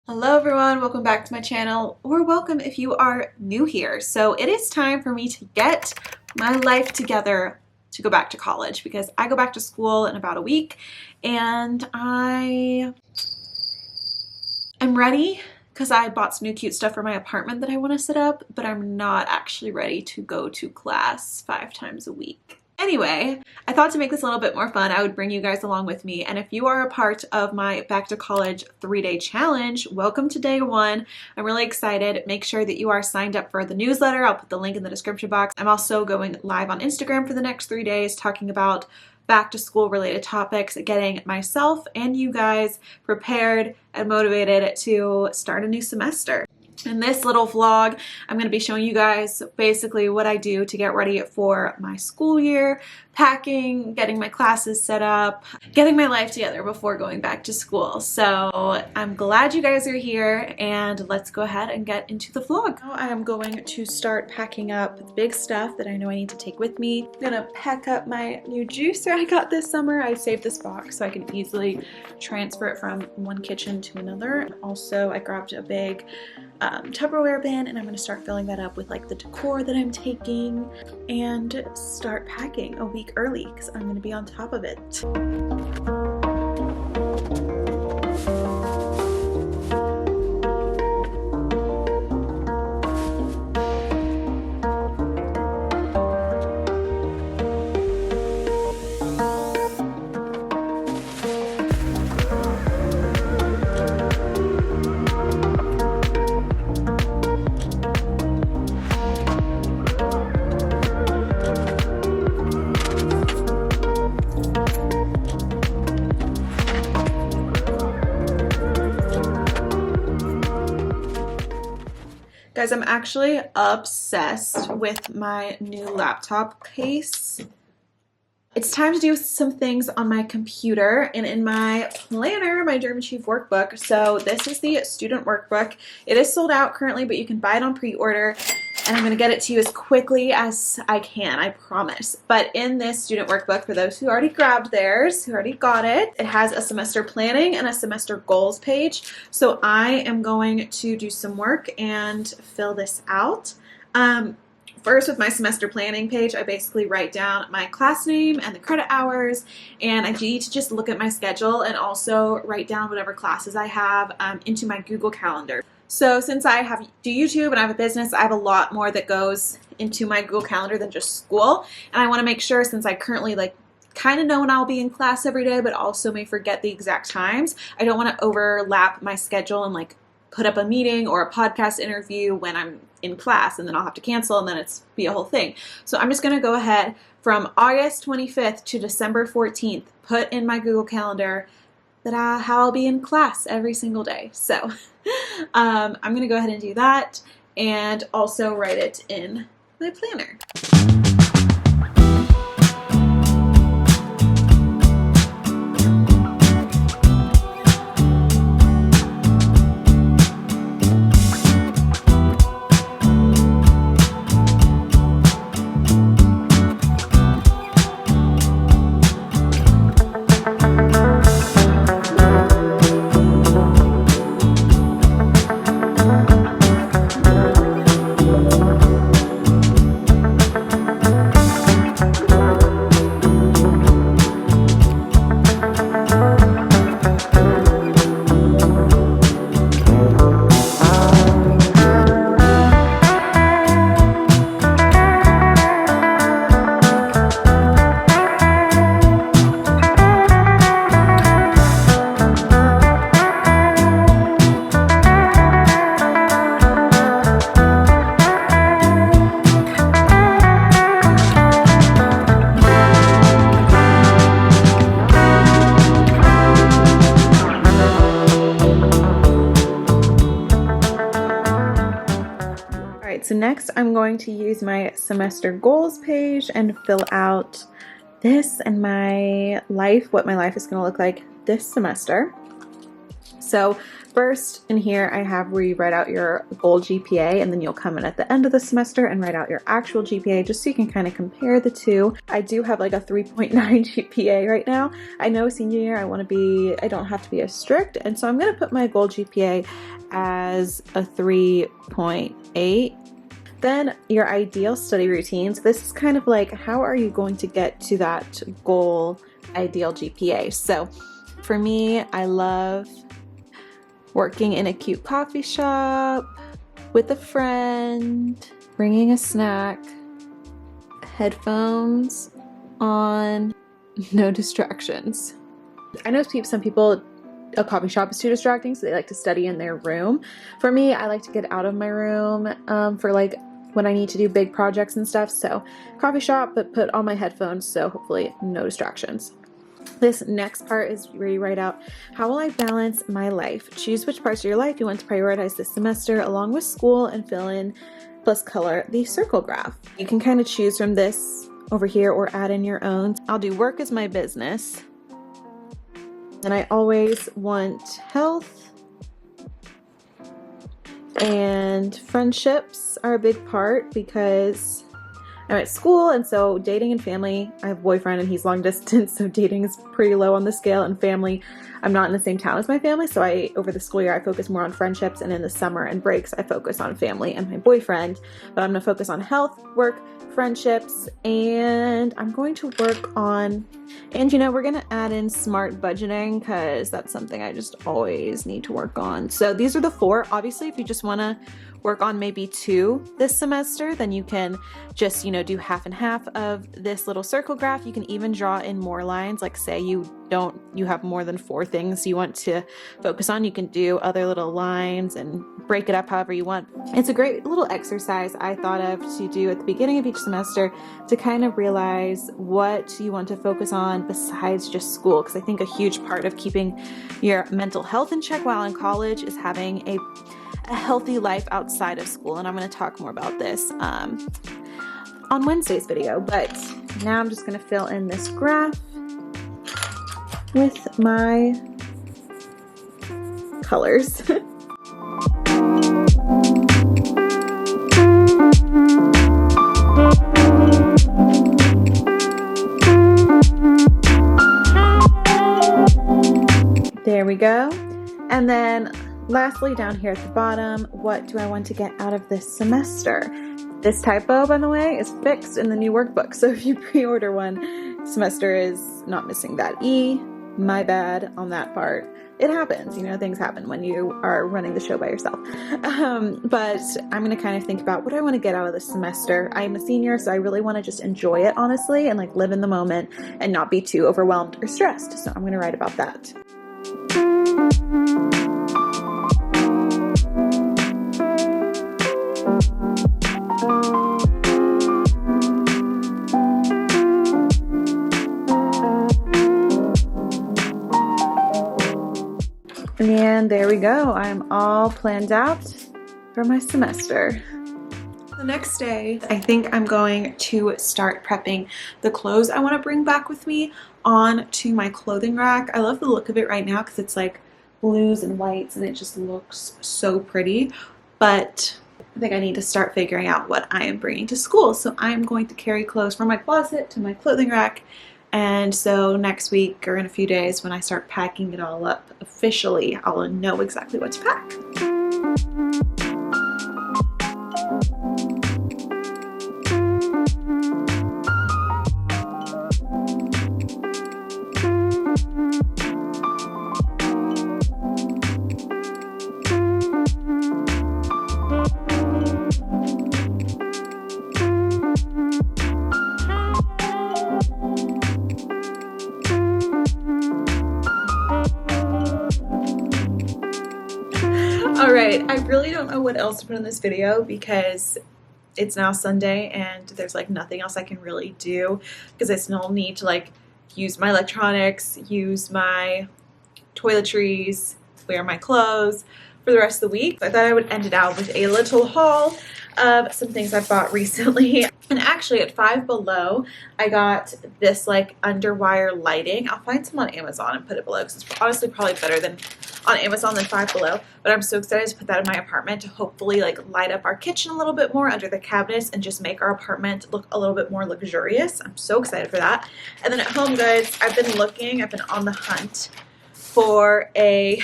Hello everyone, welcome back to my channel, or welcome if you are new here. So it is time for me to get my life together to go back to college because I go back to school in about a week and I'm ready because I bought some new cute stuff for my apartment that I want to set up, but I'm not actually ready to go to class 5 times a week. Anyway, I thought to make this a little bit more fun, I would bring you guys along with me. And if you are a part of my Back to College 3-day challenge, welcome to day 1. I'm really excited. Make sure that you are signed up for the newsletter. I'll put the link in the description box. I'm also going live on Instagram for the next 3 days talking about back to school related topics, getting myself and you guys prepared and motivated to start a new semester. In this little vlog, I'm going to be showing you guys basically what I do to get ready for my school year, packing, getting my classes set up, getting my life together before going back to school. So I'm glad you guys are here and let's go ahead and get into the vlog. Now I am going to start packing up the big stuff that I know I need to take with me. I'm gonna pack up my new juicer I got this summer. I saved this box so I can easily transfer it from one kitchen to another. And also I grabbed a big Tupperware bin and I'm going to start filling that up with like the decor that I'm taking and start packing a week early because I'm going to be on top of it. Guys, I'm actually obsessed with my new laptop case. It's time to do some things on my computer and in my planner, my German Chief workbook. So this is the student workbook. It is sold out currently, but you can buy it on pre-order. And I'm going to get it to you as quickly as I can, I promise. But in this student workbook, for those who already grabbed theirs, who already got it, it has a semester planning and a semester goals page. So I am going to do some work and fill this out. First, with my semester planning page, I basically write down my class name and the credit hours, and I need to just look at my schedule and also write down whatever classes I have into my Google Calendar. So since I do YouTube and I have a business, I have a lot more that goes into my Google Calendar than just school. And I want to make sure, since I currently kind of know when I'll be in class every day, but also may forget the exact times, I don't want to overlap my schedule and put up a meeting or a podcast interview when I'm in class and then I'll have to cancel and then it's be a whole thing. So I'm just going to go ahead from August 25th to December 14th, put in my Google Calendar that how I'll be in class every single day. So I'm going to go ahead and do that and also write it in my planner. So next I'm going to use my semester goals page and fill out this and my life, what my life is going to look like this semester. So first in here I have where you write out your goal GPA, and then you'll come in at the end of the semester and write out your actual GPA just so you can kind of compare the two. I do have like a 3.9 GPA right now. I know senior year I don't have to be as strict, and so I'm going to put my goal GPA as a 3.8. Then your ideal study routines. This is kind of like, how are you going to get to that goal ideal GPA? So for me, I love working in a cute coffee shop with a friend, bringing a snack, headphones on, no distractions. I know some people, a coffee shop is too distracting, so they like to study in their room. For me, I like to get out of my room for like when I need to do big projects and stuff. So coffee shop, but put on my headphones, so hopefully no distractions. This next part is where you write out, how will I balance my life? Choose which parts of your life you want to prioritize this semester along with school, and fill in plus color the circle graph. You can kind of choose from this over here or add in your own. I'll do work as my business. And I always want health, and friendships are a big part because I'm at school, and so dating and family, I have a boyfriend and he's long distance, so dating is pretty low on the scale, and family, I'm not in the same town as my family, so over the school year I focus more on friendships, and in the summer and breaks I focus on family and my boyfriend. But I'm going to focus on health, work, friendships, and I'm going to work on, and we're going to add in smart budgeting because that's something I just always need to work on. So these are the 4. Obviously, if you just want to work on maybe 2 this semester, then you can just, do half and half of this little circle graph. You can even draw in more lines, like say you have more than 4 things you want to focus on. You can do other little lines and break it up however you want. It's a great little exercise I thought of to do at the beginning of each semester to kind of realize what you want to focus on besides just school, because I think a huge part of keeping your mental health in check while in college is having a healthy life outside of school, and I'm going to talk more about this on Wednesday's video. But now I'm just going to fill in this graph with my colors. There we go. And then lastly, down here at the bottom, what do I want to get out of this semester? This typo, by the way, is fixed in the new workbook. So if you pre-order one, semester is not missing that E. My bad on that part. It happens, things happen when you are running the show by yourself. But I'm going to kind of think about what I want to get out of this semester. I'm a senior, so I really want to just enjoy it, honestly, and like live in the moment and not be too overwhelmed or stressed. So I'm going to write about that. And there we go. I'm all planned out for my semester. The next day, I think I'm going to start prepping the clothes I want to bring back with me onto my clothing rack. I love the look of it right now because it's like blues and whites and it just looks so pretty. But I think I need to start figuring out what I am bringing to school. So I'm going to carry clothes from my closet to my clothing rack. And so next week or in a few days when I start packing it all up officially, I'll know exactly what to pack. Alright, I really don't know what else to put in this video because it's now Sunday and there's like nothing else I can really do because I still need to like use my electronics, use my toiletries, wear my clothes for the rest of the week. I thought I would end it out with a little haul of some things I've bought recently. And actually at Five Below, I got this like underwire lighting. I'll find some on Amazon and put it below because it's honestly probably better than on Amazon than Five Below, but I'm so excited to put that in my apartment to hopefully like light up our kitchen a little bit more under the cabinets and just make our apartment look a little bit more luxurious. I'm so excited for that. And then at home, guys, I've been on the hunt for a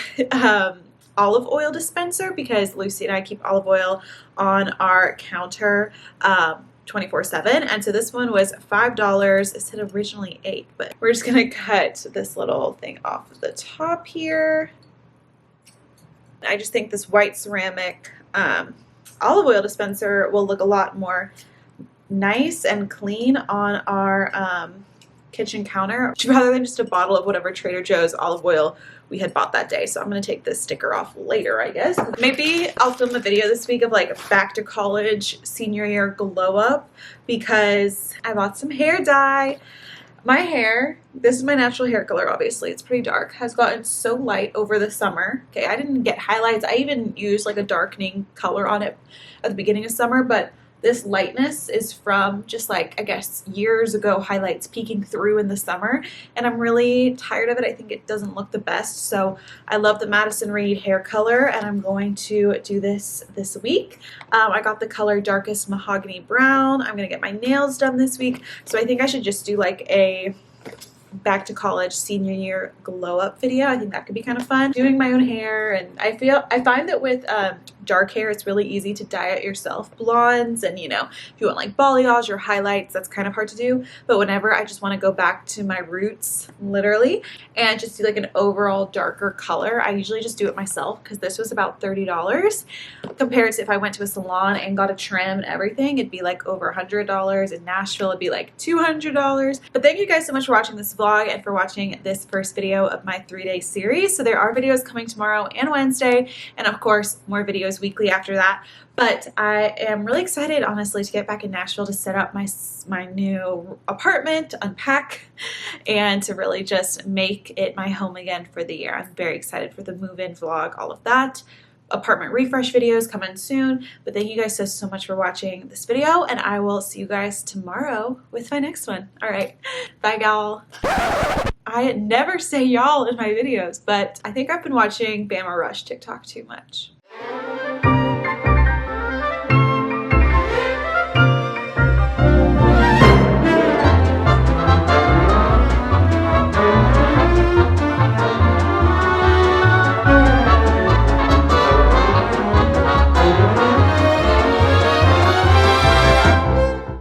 olive oil dispenser because Lucy and I keep olive oil on our counter 24/7, and so this one was $5. It said originally $8, but we're just gonna cut this little thing off of the top here. I just think this white ceramic olive oil dispenser will look a lot more nice and clean on our kitchen counter rather than just a bottle of whatever Trader Joe's olive oil we had bought that day. So I'm going to take this sticker off later, I guess. Maybe I'll film a video this week of like back to college senior year glow up because I bought some hair dye. My hair, this is my natural hair color, obviously, it's pretty dark, has gotten so light over the summer. Okay, I didn't get highlights. I even used like a darkening color on it at the beginning of summer, but this lightness is from just like, I guess, years ago highlights peeking through in the summer, and I'm really tired of it. I think it doesn't look the best, so I love the Madison Reed hair color, and I'm going to do this week. I got the color Darkest Mahogany Brown. I'm going to get my nails done this week, so I think I should just do like a back to college senior year glow up video. I think that could be kind of fun. Doing my own hair, and I find that with dark hair it's really easy to dye it yourself. Blondes and, you know, if you want like balayage or highlights, that's kind of hard to do. But whenever I just want to go back to my roots, literally, and just do like an overall darker color, I usually just do it myself because this was about $30 compared to if I went to a salon and got a trim and everything, it'd be like over $100. In Nashville it'd be like $200. But thank you guys so much for watching this vlog and for watching this first video of my 3-day series. So there are videos coming tomorrow and Wednesday, and of course more videos weekly after that. But I am really excited, honestly, to get back in Nashville to set up my new apartment, to unpack, and to really just make it my home again for the year. I'm very excited for the move-in vlog, all of that. Apartment refresh videos coming soon. But thank you guys so much for watching this video, and I will see you guys tomorrow with my next one. All right, bye y'all. I never say y'all in my videos, but I think I've been watching Bama Rush TikTok too much.